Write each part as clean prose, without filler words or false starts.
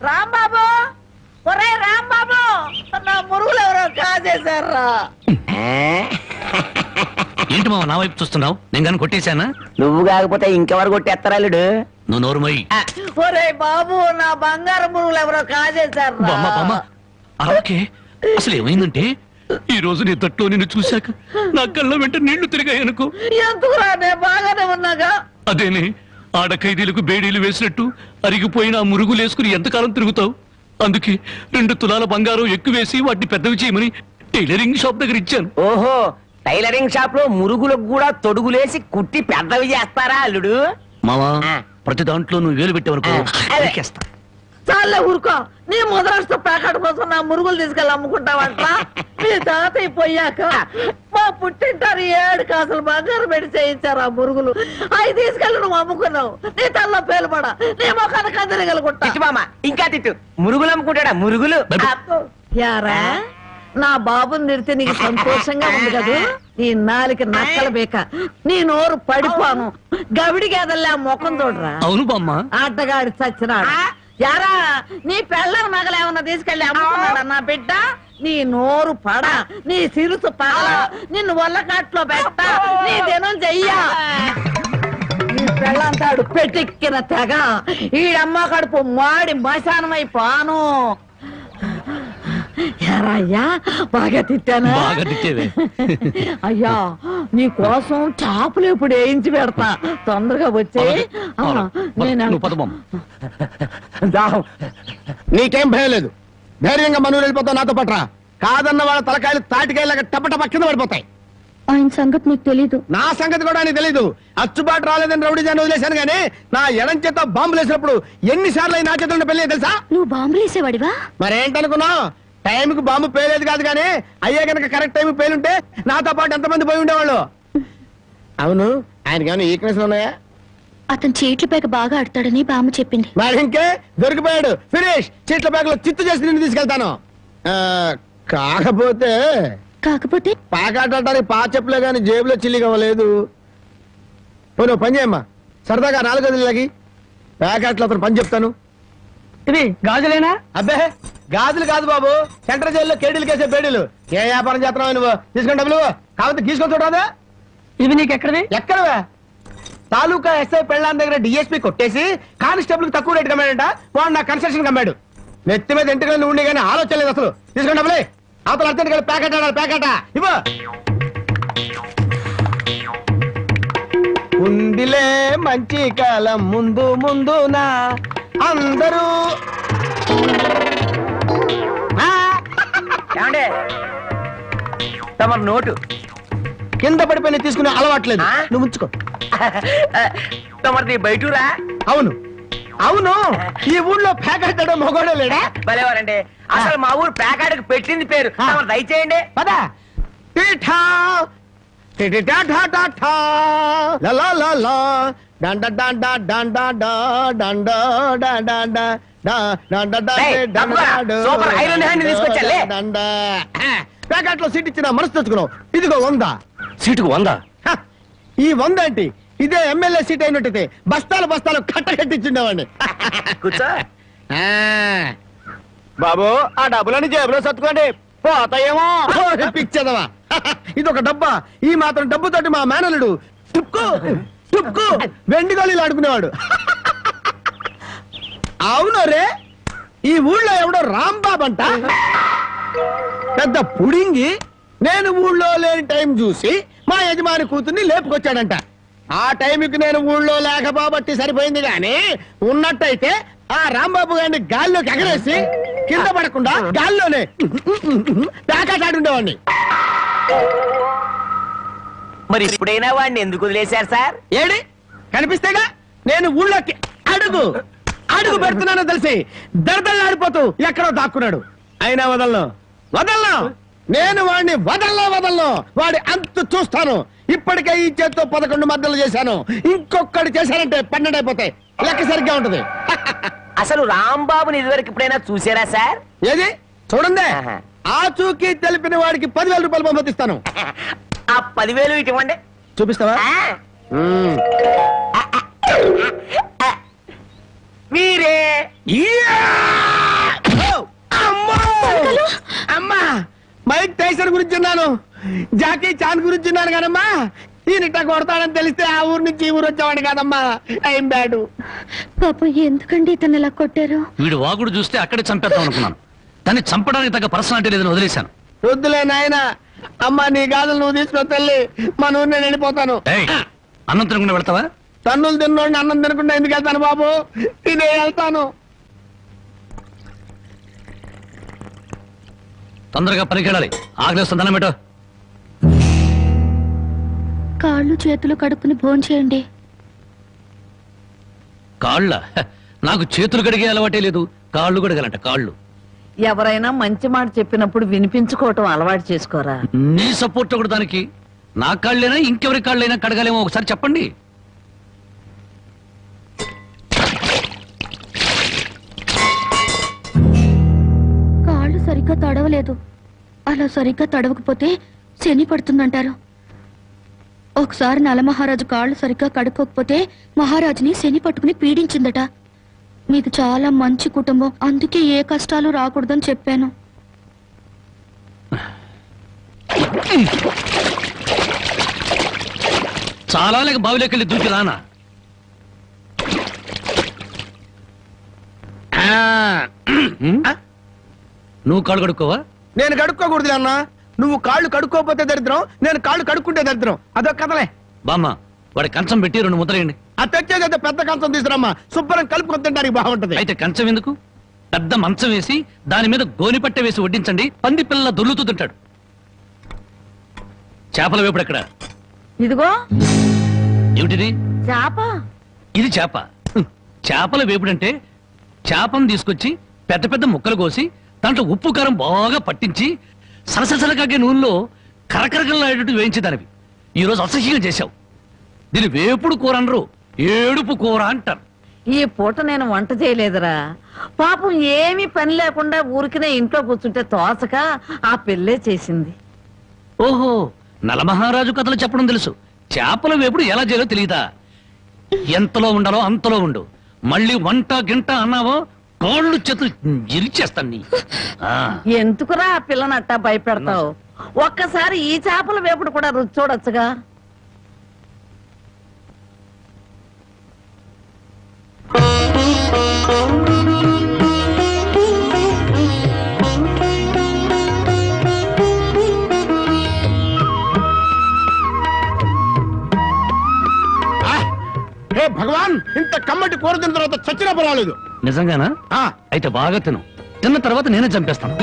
రాంబాబు, ఒరే రాంబాబు, నా మురుగులు ఎవరో కాజేశారా? ఏంటి మామ నా వైపు చూస్తున్నావు? నేను కానీ కొట్టేశానా? నువ్వు కాకపోతే ఇంకెవరు కొట్టేస్తారాలుడు? నువ్వు నోరుమోయి. ఒరే బాబు, నా బంగారు మురుగులు ఎవరో కాజేశారా? ఓకే, అసలు ఏమైందంటే ఈ రోజు నీ తట్లో నిన్ను చూశాక నా కళ్ళ వెంట నీళ్లు తిరిగాయనుకో. ఎందుకురా, నేను బాగానే ఉన్నాగా. అదేనే, ఆడ ఖైదీలకు బేడీలు వేసినట్టు అరిగిపోయిన ఆ మురుగులు వేసుకుని ఎంతకాలం తిరుగుతావు? అందుకే 2 తులాల బంగారం ఎక్కువేసి వాటిని పెద్దవి చేయమని టైలరింగ్ షాప్ దగ్గర ఇచ్చాను. ఓహో, టైలరింగ్ షాప్ లో మురుగులకు కూడా తొడుగులేసి కుట్టి పెద్దవి చేస్తారా అల్లుడు? మావా, ప్రతి దాంట్లో నువ్వు వేలు పెట్టేవనుకో అరికేస్తా. చాలే ఊరుకో. నీ ముద్రాష్ట్ర ప్యాకెట్ కోసం నా మురుగులు తీసుకెళ్ళి అమ్ముకుంటావంట. మీ తాతయ్య పోయాక మా పుట్టింటారు 7 కాసులు బంగారం పెట్టి చేయించారు ఆ మురుగులు. అవి తీసుకెళ్ళి నువ్వు అమ్ముకున్నావు. నీ తల్లో పేలుపడా, నీ మొఖాన్ని కందరగలుగుంటా. ఇంకా తిట్టు. మురుగులు అమ్ముకుంటాడా? మురుగులు యారా, నా బాబుని తిడితే నీకు సంతోషంగా ఉంది కదా? నీ నాలికి నక్కల బేక, నీ నోరు పడిపోను. గవిడి గేదల్లా ముఖం చూడరా. అవును బామ్మ. ఆటగాడి చచ్చినాడు. యారా, నీ పెళ్ళం నగలేమన్నా తీసుకెళ్లి అమ్ముకున్నాడా నా బిడ్డ? నీ నోరు పడ, నీ సిరుసు పగల, నిన్ను వల్లకాట్లో పెట్ట, నీ దినం చెయ్యా. నీ పెళ్ళంతాడు పెట్టెక్కిన తెగ, ఈడమ్మ కడుపు మాడి మశానమైపోను. అయ్యా, బాగా తిట్టానా? అయ్యా, నీ కోసం చాపులు ఇప్పుడు వేయించి పెడతా. తొందరగా వచ్చే. నీకేం భయం లేదు, ధైర్యంగా మనూరు వెళ్ళిపోతావు నాతో పట్రా. కాదన్న వాళ్ళ తలకాయలు తాటికాయలాగా టపటప కింద పడిపోతాయి. ఆయన సంగతి నీకు తెలీదు. నా సంగతి కూడా నీకు తెలీదు. అచ్చుబాటు రాలేదని రౌడీ జాన్ వదిలేశాను గానీ నా ఎడం చేత బాంబులు వేసినప్పుడు ఎన్నిసార్లు నా చేతుల్లో పెళ్ళి తెలుసా? నువ్వు బాంబులు వేసేవాడివా? మరేంటనుకున్నావు? టైంకి బాంబు పేలేదు కాదు కానీ అయ్యే కనుక కరెక్ట్ టైం పేలుంటే నాతో పాటు ఎంతమంది పోయి ఉండేవాళ్ళు. అవును, ఆయనకి ఏమైనా ఈక్నెస్ ఉన్నాయా? అతను చీట్ల పేక బాగా ఆడతాడని బామ్మ చెప్పింది. మరి ఇంకే దొరికిపోయాడు. ఫినిష్. చీట్ల పేకలో చిత్తు చేసి నిన్ను తీసుకెళ్తాను. కాకపోతే పాకాటానికి పా చెప్పులే గాని జేబులో చిల్లి కావలేదు. నువ్వు పని చేయమ్మా, సరదాగా 4 గదులకి ప్యాకెట్లు అతను పని చెప్తాను. ఇది గాజులేనా? అబ్బే, గాజులు కాదు బాబు, సెంట్రల్ జైల్లో కేడీలు కేసే బేడీలు. ఏ వ్యాపారం చేస్తున్నావు నువ్వు? తీసుకుని డబ్బులు కాకపోతే గీసుకొని చూడరాదా? ఇవి నీకు ఎక్కడవి? ఎక్కడవే? తాలూకా ఎస్ఐ పెళ్ళాన్ దగ్గర డిఎస్పీ కొట్టేసి కానిస్టేబుల్ కు తక్కువ రేటు కమ్మాడంట. వాడు నా కన్స్ట్రక్షన్ కమ్మాడు. నెత్తి మీద ఇంటికి ఉండి కానీ ఆలోచన లేదు అసలు. తీసుకుని డబ్బులే. అవతల అర్జెంట్ కలిసి ప్యాకెట్ ఆడాలి. ప్యాకెట్ ఇవ్వ. ఉందిలే మంచి కాలం ముందు ముందునా అందరూ. తమరు నోటు కింద పడిపోయిన తీసుకునే అలవాట్లేదు. నువ్వు ఉంచుకో. తమరిది బయటూరా? అవును అవును, ఈ ఊళ్ళో ప్యాకెట్ మొగోడే లేడా? భలేవారండి. అసలు మా ఊరు ప్యాకెట్కి పెట్టింది పేరు. దయచేయండి. పదా. ప్యాకెట్ లో సీట్ ఇచ్చిన మనసు తెచ్చుకున్నావు. ఇదిగో 100. సీటుకు 100? ఈ 100 ఏంటి? ఇదే ఎమ్మెల్యే సీట్ అయినట్టయితే బస్తాలు బస్తాలు కట్టకట్టించుండేవాడిని. కూర్చో బాబు, ఆ డబ్బులని జేబులో సత్తుకోండి, పోతాయేమో. పిచ్చదవా, ఇది ఒక డబ్బా. ఈ మాత్రం డబ్బుతోటి మా మేనలుడు టుక్కు టుక్కు వెండి గోళీలు ఆడుకునేవాడు. అవును రే, ఈ ఊళ్ళో ఎవడో రాంబాబు అంట, పెద్ద పుడింగి. నేను ఊళ్ళో లేని టైం చూసి మా యజమాని కూతుర్ని లేపుకొచ్చాడంట. ఆ టైంకి నేను ఊళ్ళో లేకపోబట్టి సరిపోయింది గాని ఉన్నట్టయితే ఆ రాంబాబు గారిని గాల్లోకి ఎగరేసి కింద పడకుండా గాల్లోనే ప్యాకెట్ మరి ఇప్పుడైనా వాడిని ఎందుకు వదిలేశారు సార్? ఏడి కనిపిస్తేగా నేను ఊళ్ళోకి అడుగు అడుగు పెడుతున్నానో తెలిసి దడదళ్ళాడిపోతూ ఎక్కడో దాక్కున్నాడు. అయినా వదలను వదలను, నేను వాడిని వదలను. వాడి అంతు చూస్తాను. ఇప్పటికే ఈ చేత్తో 11 మద్దలు చేశాను. ఇంకొకటి చేశానంటే 12 అయిపోతాయి. లెక్క సరిగ్గా ఉంటది. అసలు రాంబాబుని ఇదివరకు ఎప్పుడైనా చూసారా సార్? ఏది చూడండి, ఆ చూకి తెలిపిన వాడికి 10,000 రూపాయలు పంపిస్తాను. ఆ 10,000 ఇటు ఇవ్వండి. చూపిస్తావా? మీరే మైక్ టైసన్ గురించి విన్నాను, జాకీ చాన్ గురించి విన్నాను కానమ్మా. ఈయన కొడతాడని తెలిస్తే ఆ ఊరు నుంచి ఈ ఊరు వచ్చేవాడు కాదమ్మా. ఏం బ్యాడు. పాపం ఎందుకండి ఇతను ఇలా కొట్టారు? వీడు వాగుడు చూస్తే అక్కడే చంపేద్దాం అనుకున్నాను, కానీ చంపడానికి తగ్గ పర్సనాలిటీ లేదని వదిలేశాను. వద్దులే నాయన, అమ్మా నీ గాజులు నువ్వు తీసుకుని తల్లి, మన ఊరు నేను వెళ్ళిపోతాను. ఏయ్, అన్నం తినకుండా వెళ్తావా? తన్నులు తిన్నోడిని అన్నం తినకుండా ఎందుకు వెళ్తాను బాబు, తినే వెళ్తాను. తొందరగా పనికి వెళ్ళాలి, ఆకలిస్తుంది, అన్నం పెట్టు. కాళ్ళు చేతులు కడుక్కుని భోంచేయండి. కాళ్ళ? నాకు చేతులు కడిగే అలవాటే లేదు, కాళ్ళు కడగాలంట. కాళ్ళు ఎవరైనా మంచి మాట చెప్పినప్పుడు వినిపించుకోవటం అలవాటు చేసుకోరా. నీ సపోర్ట్ ఒకటి దానికి. నా కాళ్ళైనా ఇంకెవరి కాళ్ళైనా కడగాలేమో ఒకసారి చెప్పండి. కాళ్ళు సరిగ్గా తడవలేదు. అలా సరిగ్గా తడవకపోతే శని పడుతుందంటారు. ఒకసారి నలమహారాజు కాళ్ళు సరిగ్గా కడుక్కోకపోతే మహారాజుని శని పట్టుకుని పీడించిందట. మీది చాలా మంచి కుటుంబం, అందుకే ఏ కష్టాలు రాకూడదని చెప్పాను. చాలా లేక బావిలోకి దూకి రానా? నువ్వు కాళ్ళు కడుక్కోవా? నేను కడుక్కోకూడదు అన్న. నువ్వు కాళ్ళు కడుక్కోపోతే దరిద్రం, నేను కాళ్ళు కడుక్కుంటే దరిద్రం. అదొక కథలే. బామ్మ, వాడి కంచం పెట్టి 2 ముద్రయండి. అది తెచ్చేదైతే పెద్ద కంచం తీసుకురమ్మా, శుభ్రం కలుపుకొని తింటానికి బాగుంటది. అయితే కంచం ఎందుకు, పెద్ద మంచం వేసి దాని మీద గోనిపట్టె వేసి వడ్డించండి, పంది పిల్ల దొర్లుతూ తింటాడు. చేపల వేపుడు ఎక్కడ? ఇదిగో ఏమిటిది? చేప. ఇది చేప. చేపల వేపుడంటే చేపను తీసుకొచ్చి పెద్ద పెద్ద ముక్కలు కోసి దాంట్లో ఉప్పు కారం బాగా పట్టించి సరసరకాగే నూనెలో కరకరకలాడేటట్టు వేయించేదానివి. ఈ రోజు అసహ్యంగా చేశావు. దీని వేపుడు కూర అనరు, ఏడుపు కూర అంటారు. ఈ పూట నేను వంట చేయలేదురా. పాపం ఏమీ పని లేకుండా ఊరికినే ఇంట్లో కూర్చుంటే తోసక ఆ పెళ్ళే చేసింది. ఓహో, నలమహారాజు కథలు చెప్పడం తెలుసు, చేపల వేపుడు ఎలా చేయాలో తెలియదా? ఎంతలో ఉండాలో అంతలో ఉండు. మళ్ళీ వంట గింట అన్నావో కాళ్ళు చేతులు ఇరిచేస్తాను నీ. ఎందుకురా ఆ పిల్లనట్టా భయపెడతావు? ఒక్కసారి ఈ చేపల వేపుడు కూడా రుచి చూడొచ్చుగా. హే భగవాన్, ఇంత కమ్మటి కూర తిన్న తర్వాత చచ్చినా పర్వాలేదు. నిజంగానా? అయితే బాగా తిను, తిన్న తర్వాత నేనే చంపేస్తాను.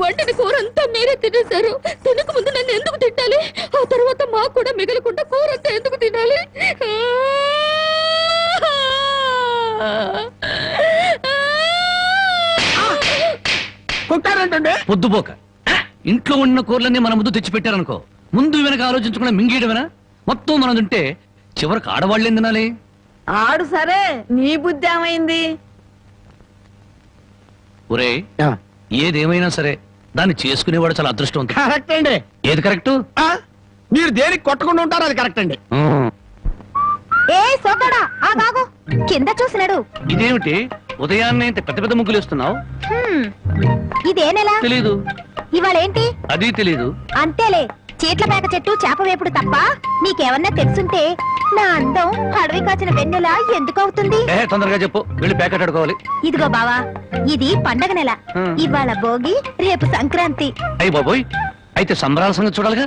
వండిన కూర అంతా మీరే తినేశారు. తినక ముందు నన్ను ఎందుకు తిట్టాలి? ఆ తర్వాత మాకు కూడా మిగలకుండా కూర అంతా ఎందుకు తినాలి? కొట్టారంటే పొద్దుపోక ఇంట్లో ఉన్న కూరలన్నీ మన ముందు తెచ్చిపెట్టారనుకో, ముందు వెనక ఆలోచించకుండా మింగేయడమేనా? మొత్తం మనం తింటే చివరికి ఆడవాళ్ళేం తినాలి? ఆడు సరే, నీ బుద్ధి ఏమైంది? ఒరే, ఏదేమైనా సరే దాన్ని చేసుకునేవాడు చాలా అదృష్టవంతుడు. కరెక్ట్ అండి. ఏది కరెక్ట్? మీరు దేనికి కొట్టకుండా ఉంటారు, అది కరెక్ట్ అండి. ఏ సోకడా, ఆ బాగు కింద చూసినాడు. ఇదేమిటి ఉదయాన్నే ఇంత పెద్ద పెద్ద ముగ్గులు వేస్తున్నావు? ఇదేనెలా తెలీదు. ఇవాళేంటి? అది తెలీదు. అంతేలే, చీట్ల పేక చెట్టు చేప వేపుడు తప్ప నీకేమన్నా తెలుసుంటే నా అందం అడవి కాచిన వెన్నెలా ఎందుకు అవుతుంది? తొందరగా చెప్పు, వెళ్ళి ప్యాకెట్ అడుకోవాలి. ఇదిగో బావా, ఇది పండగ నెల. ఇవాళ భోగి, రేపు సంక్రాంతి. అయ్యి బాబోయ్, అయితే సంబరాల సంగతి చూడాలిగా.